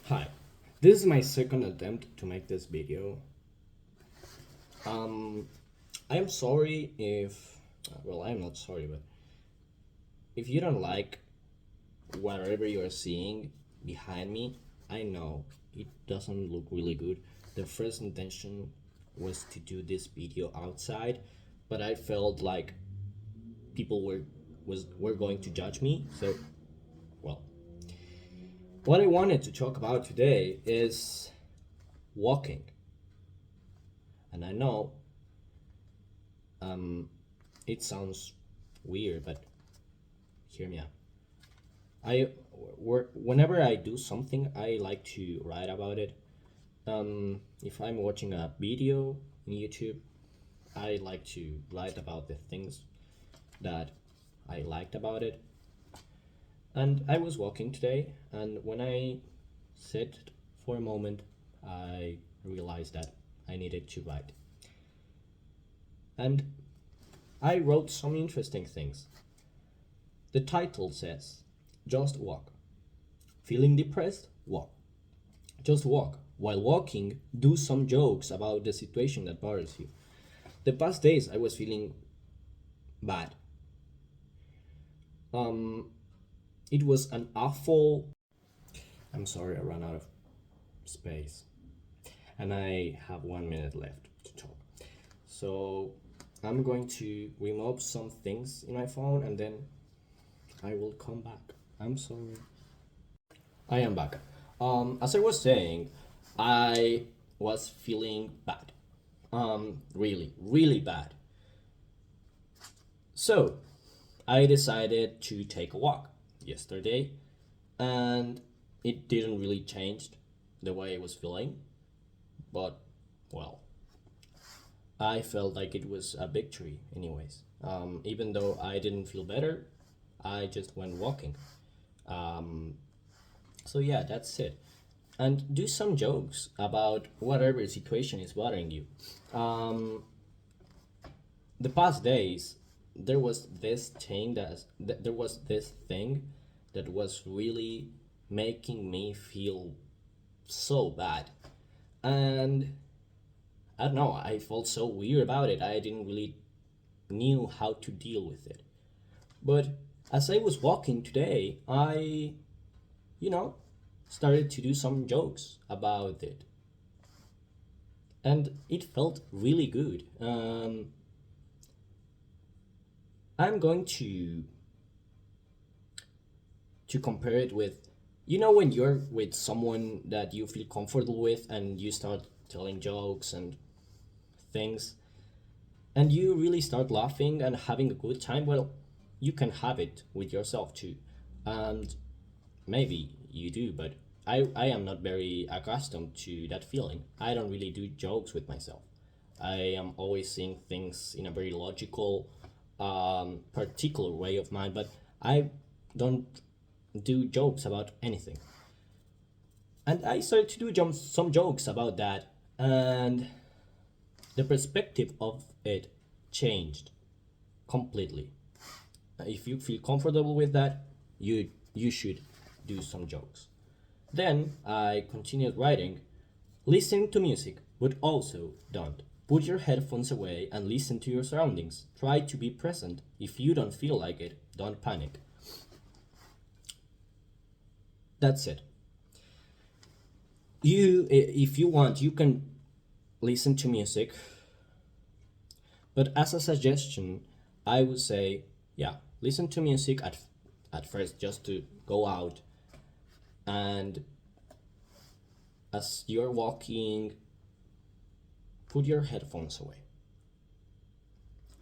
Hi, this is my second attempt to make this video. Um, I am sorry if, well, I'm not sorry, but if you don't like whatever you're seeing behind me, I know it doesn't look really good. The first intention was to do this video outside, but I felt like people were going to judge me. So, well, what I wanted to talk about today is walking. And I know it sounds weird, but hear me out. I whenever I do something, I like to write about it. If I'm watching a video on YouTube, I like to write about the things that I liked about it. And I was walking today, and when I sat for a moment, I realized that I needed to write. And I wrote some interesting things. The title says, Just Walk. Feeling depressed? Walk. Just walk. While walking, do some jokes about the situation that bothers you. The past days I was feeling bad. Um, it was an awful. I'm sorry, I ran out of space. And I have 1 minute left to talk. So I'm going to remove some things in my phone and then I will come back. I'm sorry. I am back. As I was saying, I was feeling bad. Really, really bad. So, I decided to take a walk yesterday, and it didn't really change the way I was feeling, but well, I felt like it was a victory, anyways. Even though I didn't feel better, I just went walking. Um, so, yeah, that's it. And do some jokes about whatever situation is bothering you. Um, the past days, there was this thing that was really making me feel so bad, and I don't know. I felt so weird about it. I didn't really knew how to deal with it. But as I was walking today, I, you know, started to do some jokes about it, and it felt really good. I'm going to compare it with, when you're with someone that you feel comfortable with and you start telling jokes and things, and you really start laughing and having a good time. Well, you can have it with yourself too, and maybe you do, but I am not very accustomed to that feeling. I don't really do jokes with myself. I am always seeing things in a very logical, particular way of mine, but I don't do jokes about anything. And I started to do some jokes about that, and the perspective of it changed completely. If you feel comfortable with that, you should do some jokes. Then I continued writing, listen to music, but also don't. Put your headphones away and listen to your surroundings. Try to be present. If you don't feel like it, don't panic. That's it. If you want, you can listen to music, but as a suggestion, I would say, yeah, listen to music at first just to go out, and as you're walking, put your headphones away.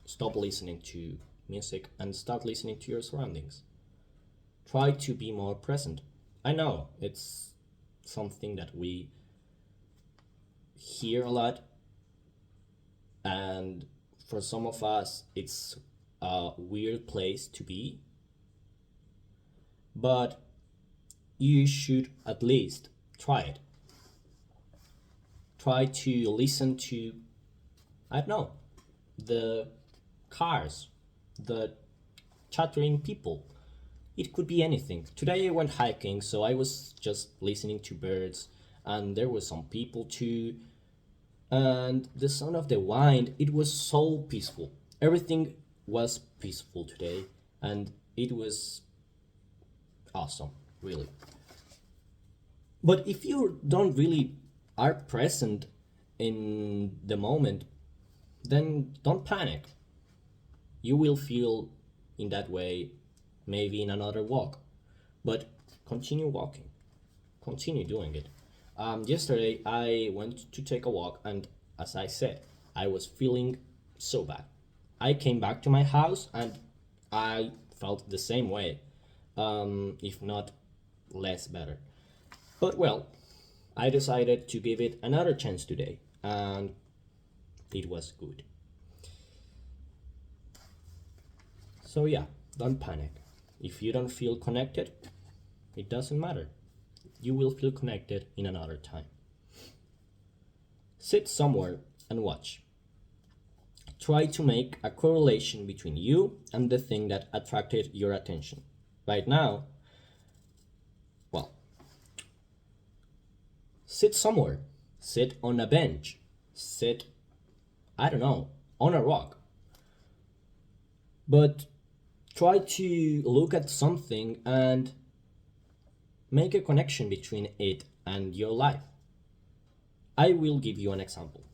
Stop listening to music and start listening to your surroundings. Try to be more present. I know it's something that we hear a lot, and for some of us, it's a weird place to be, but you should at least try it. Try to listen to, I don't know, the cars, the chattering people, It could be anything. Today I went hiking, so I was just listening to birds, and there were some people too, and the sound of the wind, it was so peaceful. Everything was peaceful today, and it was awesome, really. But if you don't really are present in the moment, then don't panic. You will feel in that way maybe in another walk, but continue walking, continue doing it. Yesterday I went to take a walk, and as I said, I was feeling so bad. I came back to my house and I felt the same way, if not less better. But well, I decided to give it another chance today, and it was good. So yeah, don't panic. If you don't feel connected, it doesn't matter. You will feel connected in another time. Sit somewhere and watch. Try to make a correlation between you and the thing that attracted your attention. Right now, well, sit somewhere. Sit on a bench. Sit, I don't know, on a rock. But try to look at something and make a connection between it and your life. I will give you an example.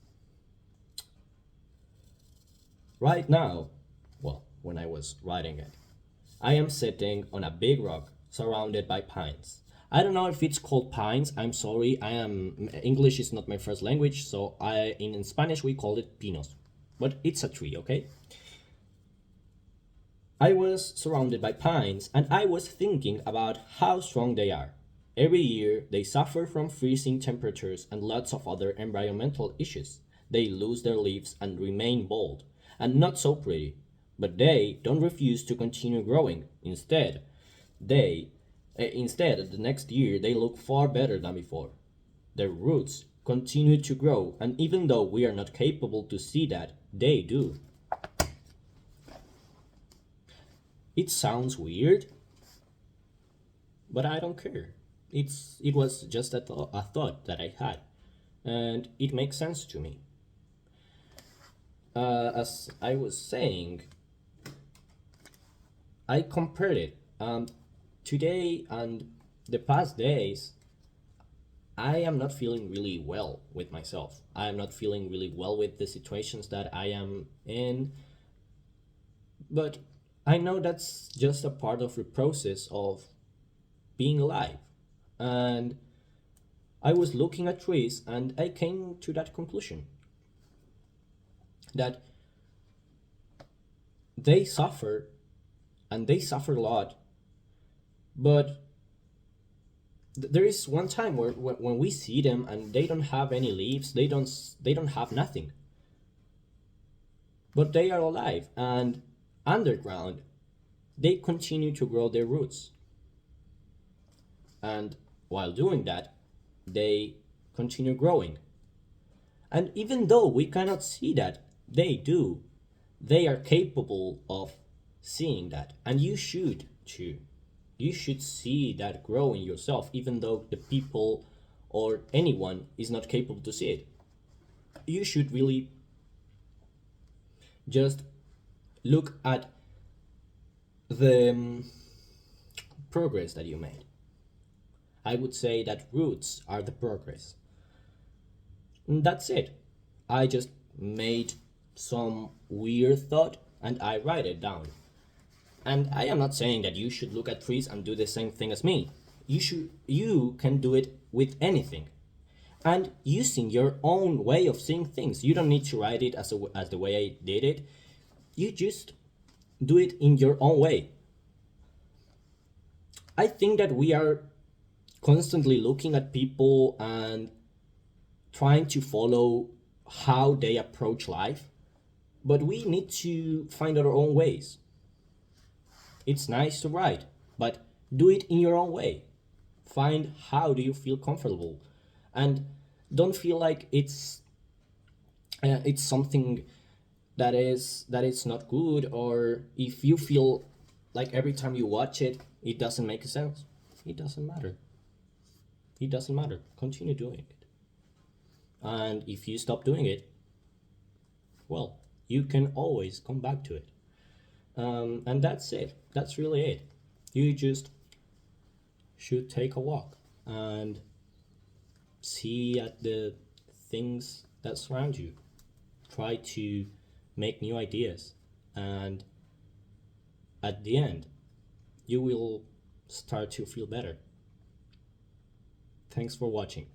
Right now, well, when I was writing it, I am sitting on a big rock surrounded by pines. I don't know if it's called pines. I'm sorry. I am English is not my first language, so I in Spanish we call it pinos. But it's a tree, okay? I was surrounded by pines and I was thinking about how strong they are. Every year, they suffer from freezing temperatures and lots of other environmental issues. They lose their leaves and remain bald and not so pretty. But they don't refuse to continue growing. Instead, the next year they look far better than before. Their roots continue to grow, and even though we are not capable to see that, they do. It sounds weird, but I don't care. It was just a thought that I had, and it makes sense to me. As I was saying, I compared it. Today and the past days, I am not feeling really well with myself. I am not feeling really well with the situations that I am in, but I know that's just a part of the process of being alive. And I was looking at trees and I came to that conclusion that they suffer and they suffer a lot, but there is one time where when we see them and they don't have any leaves, they don't have nothing, but they are alive and underground they continue to grow their roots, and while doing that they continue growing. And even though we cannot see that, they do. They are capable of seeing that. And you should too. You should see that grow in yourself, even though the people or anyone is not capable to see it. You should really just look at the progress that you made. I would say that roots are the progress. And that's it. I just made some weird thought and I write it down. And I am not saying that you should look at trees and do the same thing as me. You can do it with anything. And using your own way of seeing things. You don't need to write it as the way I did it. You just do it in your own way. I think that we are constantly looking at people and trying to follow how they approach life, but we need to find our own ways. It's nice to write, but do it in your own way. Find how do you feel comfortable, and don't feel like it's something that is not good, or if you feel like every time you watch it it doesn't make sense, it doesn't matter. It doesn't matter. Continue doing it. And if you stop doing it, well, you can always come back to it. And that's it. That's really it. You just should take a walk and see at the things that surround you. Try to make new ideas. And at the end, you will start to feel better. Thanks for watching.